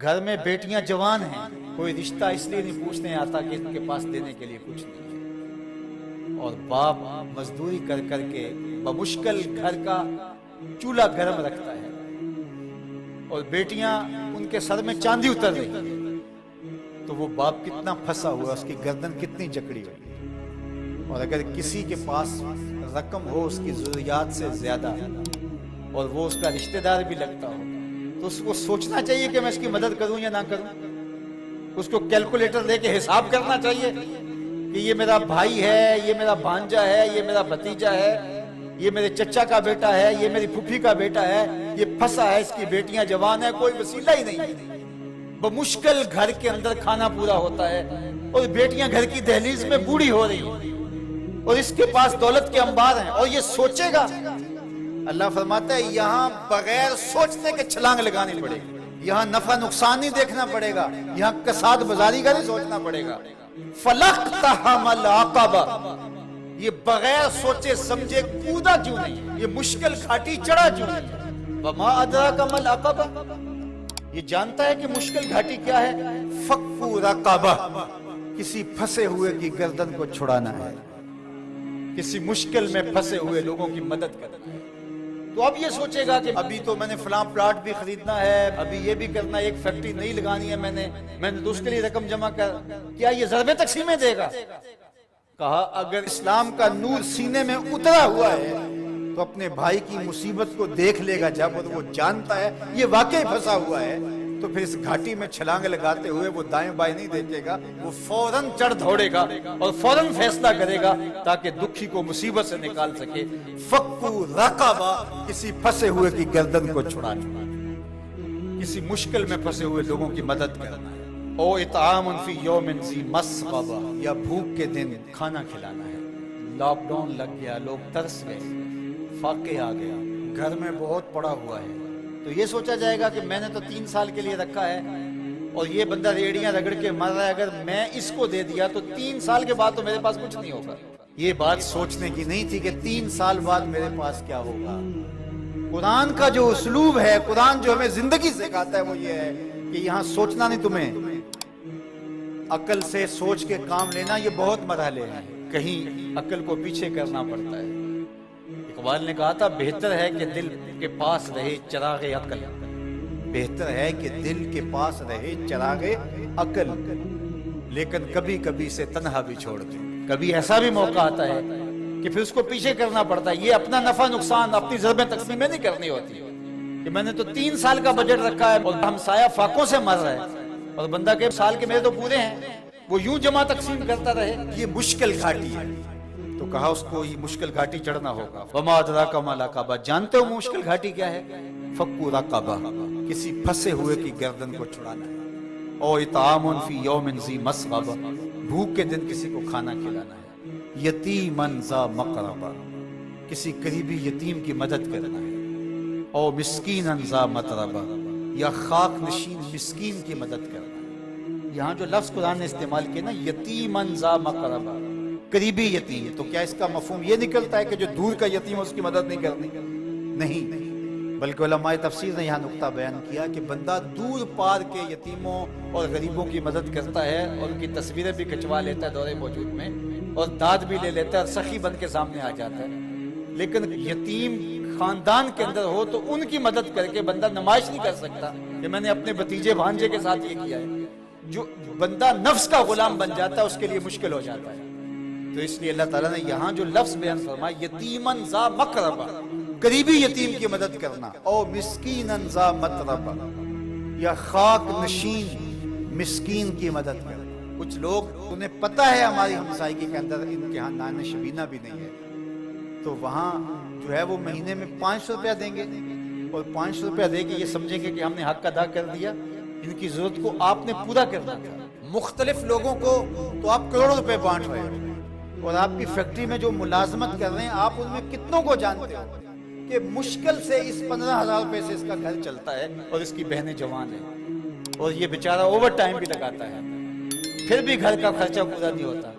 گھر میں بیٹیاں جوان ہیں، کوئی رشتہ اس لیے نہیں پوچھنے آتا کہ ان کے پاس دینے کے لیے کچھ نہیں ہے، اور باپ مزدوری کر کر کے بمشکل گھر کا چولہا گرم رکھتا ہے، اور بیٹیاں ان کے سر میں چاندی اتر رہی ہے، تو وہ باپ کتنا پھنسا ہوا، اس کی گردن کتنی جکڑی ہوئی۔ اور اگر کسی کے پاس رقم ہو اس کی ضروریات سے زیادہ اور وہ اس کا رشتہ دار بھی لگتا ہو، تو اس کو سوچنا چاہیے کہ میں اس کی مدد کروں یا نہ کروں۔ اس کو کیلکولیٹر لے کے حساب کرنا چاہیے کہ یہ میرا بھائی ہے، یہ میرا بھانجا ہے، یہ میرا بھتیجا ہے، یہ میرے چچا کا بیٹا ہے، یہ میری پھوپھی کا بیٹا ہے، یہ پھنسا ہے، اس کی بیٹیاں جوان ہیں، کوئی وسیلہ ہی نہیں، بمشکل گھر کے اندر کھانا پورا ہوتا ہے، اور بیٹیاں گھر کی دہلیز میں بوڑھی ہو رہی ہیں، اور اس کے پاس دولت کے انبار ہیں، اور یہ سوچے گا۔ اللہ فرماتا ہے یہاں بغیر سوچنے کے چھلانگ لگانی پڑے گی، یہاں نفع نقصان نہیں دیکھنا پڑے گا، یہاں کساد بازاری کا نہیں سوچنا پڑے گا۔ فَلَقْتَحَمَ الْعَقَبَةَ، یہ بغیر سوچے سمجھے کودا کیوں نہیں، یہ مشکل گھاٹی چڑھا کیوں نہیں۔ وَمَا أَدْرَاكَ مَا الْعَقَبَةُ، یہ جانتا ہے کہ مشکل گھاٹی کیا ہے۔ فَكُّ رَقَبَةٍ، کسی پھنسے ہوئے کی گردن کو چھڑانا ہے، کسی مشکل میں پھنسے ہوئے لوگوں کی مدد کرنا ہے۔ تو اب یہ سوچے گا کہ ابھی تو میں نے فلاں پلاٹ بھی خریدنا ہے، ابھی یہ بھی کرنا ہے، ایک فیکٹری نہیں لگانی ہے میں نے تو اس کے لیے رقم جمع کر، کیا یہ ضربیں تقسیمیں دے گا؟ کہا اگر اسلام کا نور سینے میں اترا ہوا ہے تو اپنے بھائی کی مصیبت کو دیکھ لے گا، جب وہ جانتا ہے یہ واقعی پھنسا ہوا ہے، تو پھر اس گھاٹی میں چھلانگ لگاتے ہوئے وہ دائیں بائیں نہیں دیکھے گا، وہ فوراً چڑھ دوڑے گا اور فوراً فیصلہ کرے گا تاکہ دکھی کو مصیبت سے نکال سکے۔ فَكُّ رَقَبَةٍ، کسی پھنسے ہوئے کی گردن کو چھڑانا، کسی مشکل میں پھنسے ہوئے لوگوں کی مدد کرنا ہے۔ او اطعام فی یوم ذی مسغبہ، یا بھوک کے دن کھانا کھلانا ہے۔ لاک ڈاؤن لگ گیا، لوگ ترس گئے، فاقے آ گیا، گھر میں بہت پڑا ہوا ہے، تو یہ سوچا جائے گا کہ میں نے تو 3 سال کے لیے رکھا ہے اور یہ بندہ ریڑیاں رگڑ کے مر رہا ہے، اگر میں اس کو دے دیا تو 3 سال کے بعد تو میرے پاس کچھ نہیں ہوگا۔ یہ بات سوچنے کی نہیں تھی کہ 3 سال بعد میرے پاس کیا ہوگا۔ قرآن کا جو اسلوب ہے، قرآن جو ہمیں زندگی سکھاتا ہے وہ یہ ہے کہ یہاں سوچنا نہیں، تمہیں عقل سے سوچ کے کام لینا، یہ بہت مرحلے ہیں، کہیں عقل کو پیچھے کرنا پڑتا ہے۔ اقبال نے کہا تھا بہتر ہے کہ دل کے پاس رہے چراغ عقل، بہتر ہے کہ دل کے پاس رہے چراغ عقل، لیکن کبھی کبھی سے تنہا بھی چھوڑ دے۔ کبھی ایسا بھی موقع آتا ہے کہ پھر اس کو پیچھے کرنا پڑتا ہے، یہ اپنا نفع نقصان، اپنی ضربیں تقسیمیں نہیں کرنی ہوتی کہ میں نے تو 3 سال کا بجٹ رکھا ہے اور ہمسایہ فاقوں سے مر رہا ہے اور بندہ کے سال کے میرے تو پورے ہیں، وہ یوں جمع تقسیم کرتا رہے، یہ مشکل گھاٹی ہے۔ تو کہا اس کو یہ مشکل گھاٹی چڑھنا ہوگا۔ وَمَا أَدْرَاكَ مَا الْعَقَبَةُ، جانتے ہو مشکل گھاٹی کیا ہے؟ فَكُّ رَقَبَةٍ، کسی پھنسے ہوئے کی گردن کو چھڑانا ہے۔ او اطعام فی یوم ذی مسغبہ، بھوک کے دن کسی کو کھانا کھلانا ہے۔ یتیماً ذا مقربہ، کسی قریبی یتیم کی مدد کرنا ہے۔ او مسکیناً ذا متربہ، یا خاک نشین مسکین کی مدد کرنا ہے۔ یہاں جو لفظ قرآن نے استعمال کیا نا، یتیماً ذا مقربہ، قریبی یتیم، تو کیا اس کا مفہوم یہ نکلتا ہے کہ جو دور کا یتیم ہے اس کی مدد نہیں کرنی؟ نہیں، بلکہ علماء تفسیر نے یہاں نقطہ بیان کیا کہ بندہ دور پار کے یتیموں اور غریبوں کی مدد کرتا ہے اور ان کی تصویریں بھی کھنچوا لیتا ہے دورے موجود میں، اور داد بھی لے لیتا ہے اور سخی بن کے سامنے آ جاتا ہے، لیکن یتیم خاندان کے اندر ہو تو ان کی مدد کر کے بندہ نمائش نہیں کر سکتا کہ میں نے اپنے بھتیجے بھانجے کے ساتھ یہ کیا ہے۔ جو بندہ نفس کا غلام بن جاتا ہے اس کے لیے مشکل ہو جاتا ہے۔ تو اس لیے اللہ تعالیٰ نے یہاں جو لفظ بیان فرمایا یتیماً ذا مقربہ، قریبی یتیم کی مدد کرنا، او مسکیناً ذا متربہ، یا خاک نشین مسکین کی مدد کرنا۔ کچھ لوگ انہیں پتہ ہے ہماری ہمسائیگی کے اندر ان کے ہاں نان شبینہ بھی نہیں ہے، تو وہاں جو ہے وہ مہینے میں 500 روپیہ دیں گے، اور 500 روپیہ دے کے یہ سمجھیں گے کہ ہم نے حق ادا کر دیا، ان کی ضرورت کو آپ نے پورا کرنا تھا۔ مختلف لوگوں کو تو آپ کروڑوں روپے بانٹ رہے ہیں، اور آپ کی فیکٹری میں جو ملازمت کر رہے ہیں آپ ان میں کتنوں کو جانتے ہو کہ مشکل سے اس 15,000 روپے سے اس کا گھر چلتا ہے، اور اس کی بہنیں جوان ہیں، اور یہ بیچارہ اوور ٹائم بھی لگاتا ہے، پھر بھی گھر کا خرچہ پورا نہیں ہوتا۔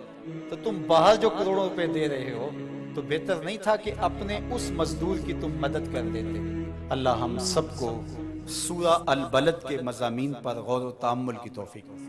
تو تم باہر جو کروڑوں روپے دے رہے ہو تو بہتر نہیں تھا کہ اپنے اس مزدور کی تم مدد کر دیتے؟ اللہ ہم سب کو سورہ البلد کے مضامین پر غور و تأمل کی توفیق